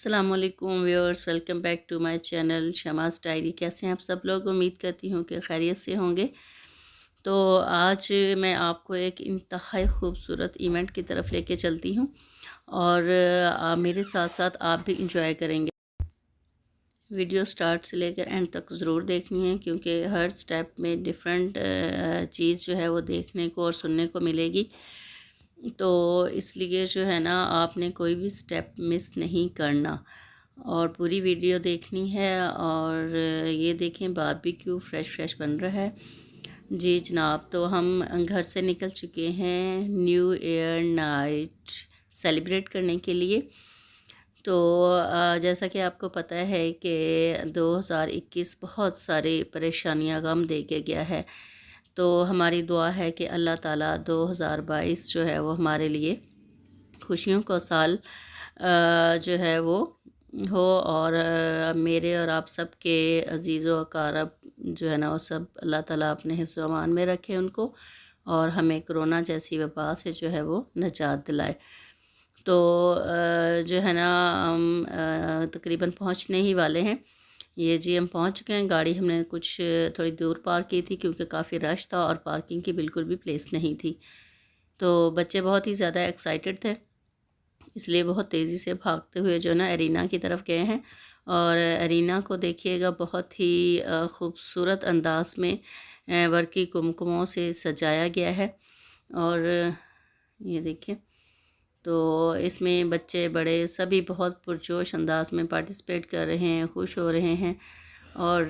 अस्सलामुअलैकुम viewers, welcome back to my channel Shamas diary. कैसे हैं आप सब लोग? उम्मीद करती हूँ कि खैरियत से होंगे। तो आज मैं आपको एक इंतहाई खूबसूरत इवेंट की तरफ लेके चलती हूँ और मेरे साथ साथ आप भी इंजॉय करेंगे। वीडियो स्टार्ट से लेकर एंड तक ज़रूर देखनी है क्योंकि हर स्टेप में डिफरेंट चीज़ जो है वो देखने को और सुनने को मिलेगी। तो इसलिए जो है ना, आपने कोई भी स्टेप मिस नहीं करना और पूरी वीडियो देखनी है। और ये देखें, बारबेक्यू फ्रेश बन रहा है। जी जनाब, तो हम घर से निकल चुके हैं न्यू ईयर नाइट सेलिब्रेट करने के लिए। तो जैसा कि आपको पता है कि 2021 बहुत सारी परेशानियां गम दे के गया है। तो हमारी दुआ है कि अल्लाह ताला 2022 जो है वो हमारे लिए खुशियों का साल जो है वो हो और मेरे और आप सब के अजीज़ व अकारब जो है ना वो सब अल्लाह ताला अपने हिफ्ज़ व अमान में रखे उनको, और हमें कोरोना जैसी वबा से जो है वो निजात दिलाए। तो जो है ना, हम तकरीबन पहुंचने ही वाले हैं। ये जी हम पहुंच चुके हैं। गाड़ी हमने कुछ थोड़ी दूर पार्क की थी क्योंकि काफ़ी रश था और पार्किंग की बिल्कुल भी प्लेस नहीं थी। तो बच्चे बहुत ही ज़्यादा एक्साइटेड थे, इसलिए बहुत तेज़ी से भागते हुए जो ना एरिना की तरफ गए हैं। और एरिना को देखिएगा, बहुत ही खूबसूरत अंदाज में वर्की कुमकुमों से सजाया गया है। और ये देखिए, तो इसमें बच्चे बड़े सभी बहुत पुरजोश अंदाज में पार्टिसिपेट कर रहे हैं, खुश हो रहे हैं और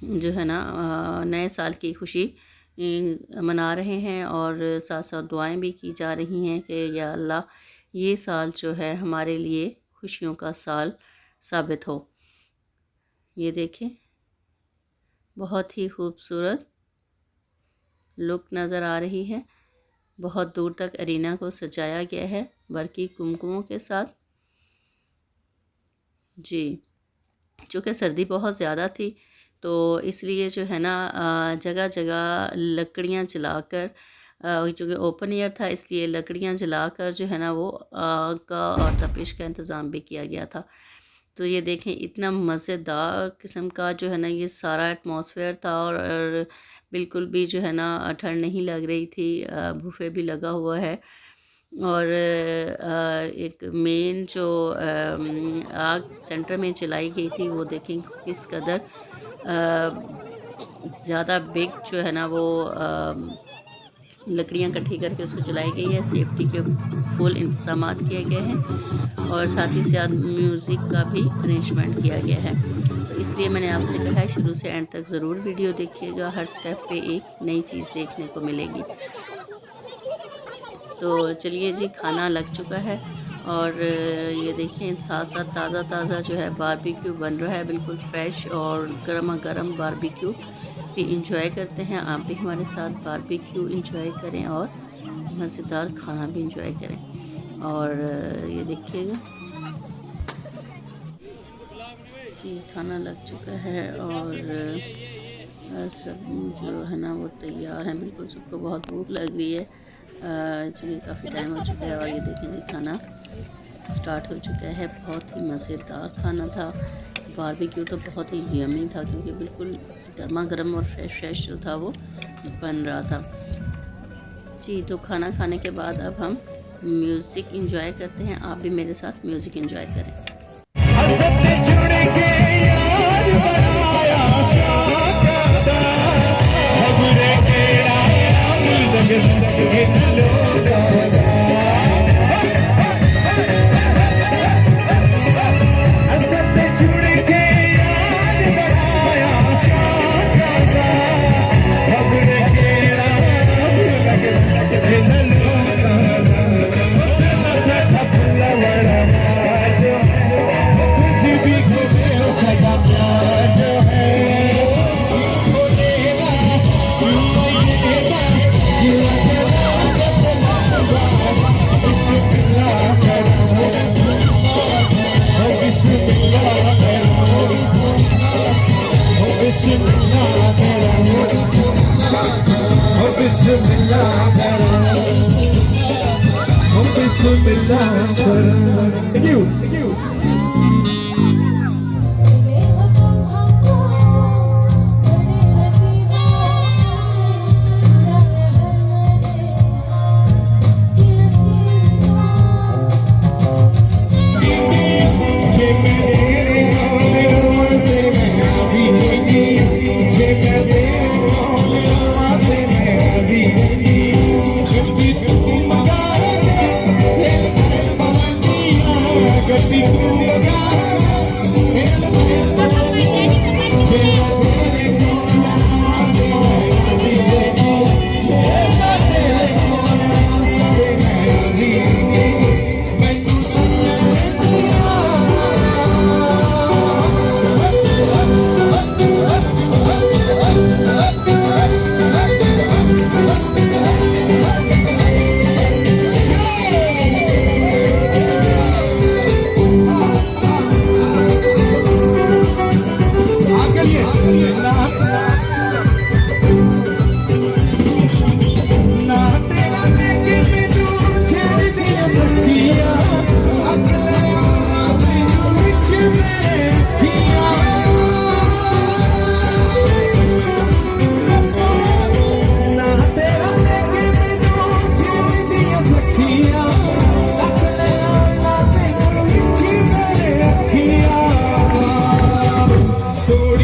जो है ना नए साल की खुशी मना रहे हैं। और साथ साथ दुआएं भी की जा रही हैं कि या अल्लाह, ये साल जो है हमारे लिए खुशियों का साल साबित हो। ये देखें, बहुत ही खूबसूरत लुक नज़र आ रही है। बहुत दूर तक एरिना को सजाया गया है बरकी कुमकुमों के साथ। जी, चूँकि सर्दी बहुत ज़्यादा थी तो इसलिए जो है ना जगह जगह लकड़ियाँ जलाकर, चूँकि ओपन एयर था इसलिए लकड़ियाँ जलाकर जो है ना वो आग का और तपिश का इंतज़ाम भी किया गया था। तो ये देखें, इतना मज़ेदार किस्म का जो है ना ये सारा एटमॉस्फेयर था और बिल्कुल भी जो है ना ठंड नहीं लग रही थी। बुफे भी लगा हुआ है और एक मेन जो आग सेंटर में जलाई गई थी वो देखें किस कदर ज़्यादा बिग जो है ना वो लकड़ियाँ इकट्ठी करके उसको जलाई गई है। सेफ्टी के फुल इंतजाम किए गए हैं और साथ ही साथ म्यूज़िक का भी अरेंजमेंट किया गया है। तो इसलिए मैंने आपसे कहा है शुरू से एंड तक ज़रूर वीडियो देखिएगा, हर स्टेप पे एक नई चीज़ देखने को मिलेगी। तो चलिए जी, खाना लग चुका है और ये देखें साथ साथ ताज़ा जो है बारबेक्यू बन रहा है, बिल्कुल फ्रेश और गर्मा गर्म बारबेक्यू भी इंजॉय करते हैं। आप भी हमारे साथ बारबेक्यू इंजॉय करें और मज़ेदार खाना भी इंजॉय करें। और ये देखिएगा जी, खाना लग चुका है और सब जो है ना वो तैयार हैं। बिल्कुल सबको बहुत भूख लग रही है, चलिए काफ़ी टाइम हो चुका है। और ये देखें जी, खाना स्टार्ट हो चुका है। बहुत ही मज़ेदार खाना था। बारबेक्यू तो बहुत ही यम्मी था क्योंकि बिल्कुल गर्मा गर्म और फ्रेश जो था वो बन रहा था। जी, तो खाना खाने के बाद अब हम म्यूज़िक एंजॉय करते हैं। आप भी मेरे साथ म्यूज़िक एंजॉय करें। Thank you.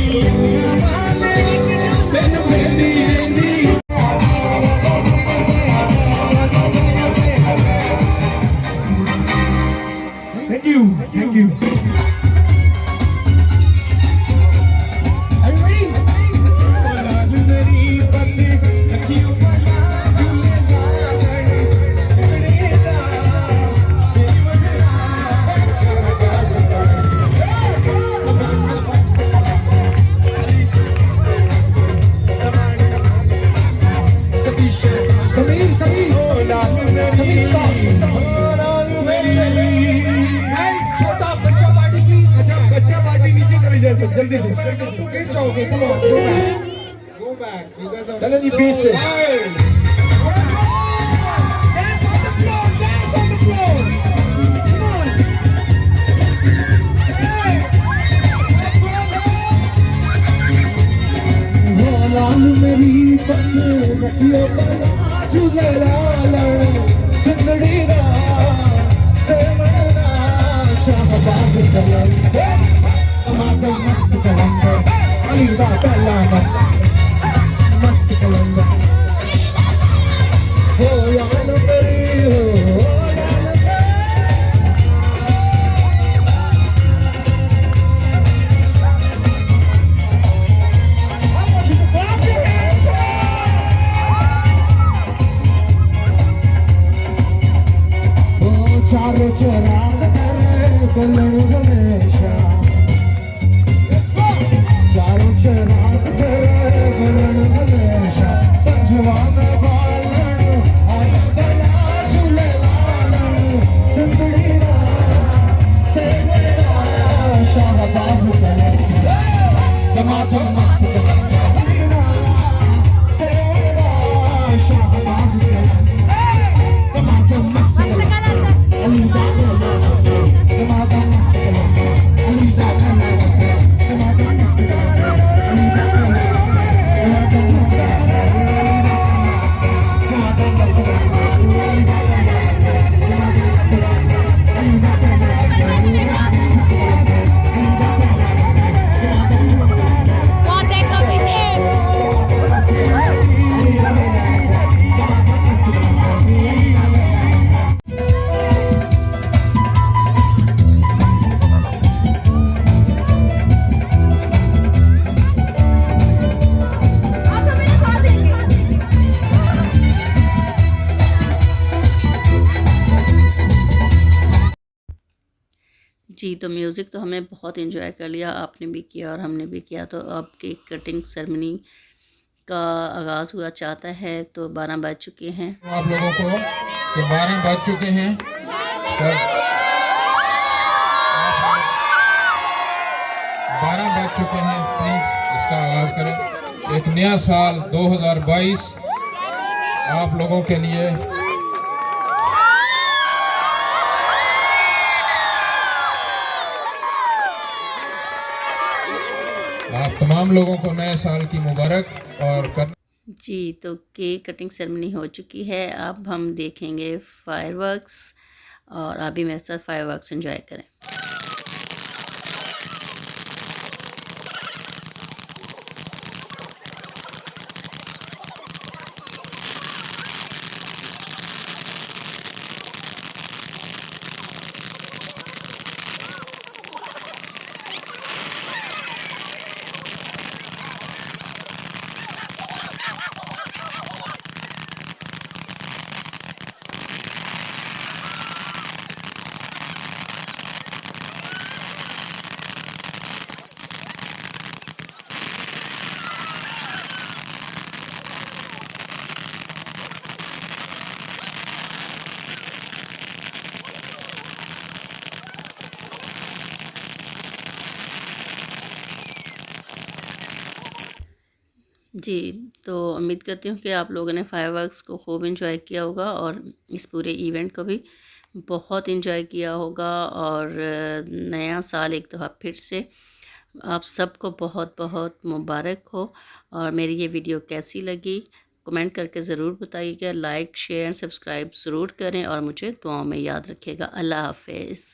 Thank you. Thank you. Are you ready? जल्दी से गिर जाओगे come on go back you guys are चलो जी बीच से dance on the floor come on हो लाल मेरी पन रखियो बला झूले लाल सिंदड़ी दा सेवना शाहबाज कलम टमाटर मस्त कलंदर अलीदा पहला मस्त कलंदर हो यार मेरी हो चारों चराग करे बलड़ हमेशा चारों चराग करे बलड़ हमेशा पंजवा में बालन और बला झूले लालन सिंदड़ी दा सेवड़ा शाहबाज कलम टमाटर मस्त कलम सेवड़ा शाहबाज कलम टमाटर मस्त कलम जी, तो म्यूज़िक तो हमने बहुत एंजॉय कर लिया, आपने भी किया और हमने भी किया। तो अब केक कटिंग सेरेमनी का आगाज़ हुआ चाहता है। तो 12 बज चुके हैं आप लोगों को कि 12 बज चुके हैं। 12 बज चुके हैं, प्लीज़ इसका आगाज़ करें। एक नया साल 2022 आप लोगों के लिए आप तमाम लोगों को नए साल की मुबारक और जी। तो केक कटिंग सेरेमनी हो चुकी है, अब हम देखेंगे फायरवर्क्स और आप भी मेरे साथ फायरवर्क्स एंजॉय करें। जी, तो उम्मीद करती हूँ कि आप लोगों ने फायरवर्क्स को खूब एंजॉय किया होगा और इस पूरे इवेंट को भी बहुत एंजॉय किया होगा। और नया साल एक दफ़ा फिर से आप सबको बहुत बहुत मुबारक हो। और मेरी ये वीडियो कैसी लगी कमेंट करके ज़रूर बताइएगा। लाइक शेयर सब्सक्राइब ज़रूर करें और मुझे दुआओं में याद रखिएगा। अल्लाह हाफ़िज़।